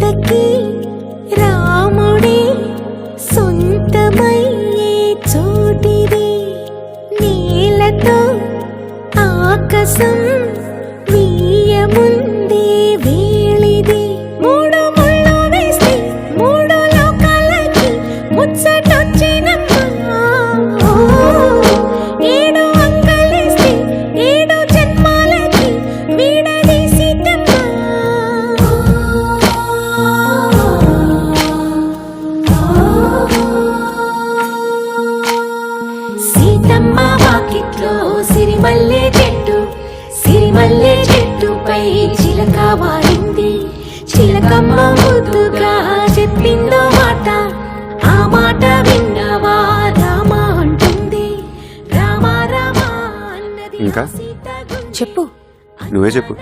సీతకి రాముడే సొంతమయ్యే చోటిది నీలతో ఆకాశం వీయముందే వేళిది మూడు ముళ్ళు వేస్తే మూడు లోకాలకి ముచ్చటొచ్చినమ్మా ఏడు అంకలేస్తే ఏడు జన్మాలకి వీడదీసిటమ్మా సీతమ్మ వాకిట్లో సిరిమల్లె చెట్టుపై చిలక వారింది చిలకమ్మ ముద్దుగా చెప్పిందో మాట ఆ మాట విన్నవా రామ అంటుంది రామ రామ అన్నది ఇంకా? సీత చెప్పు. నువ్వే చెప్పు.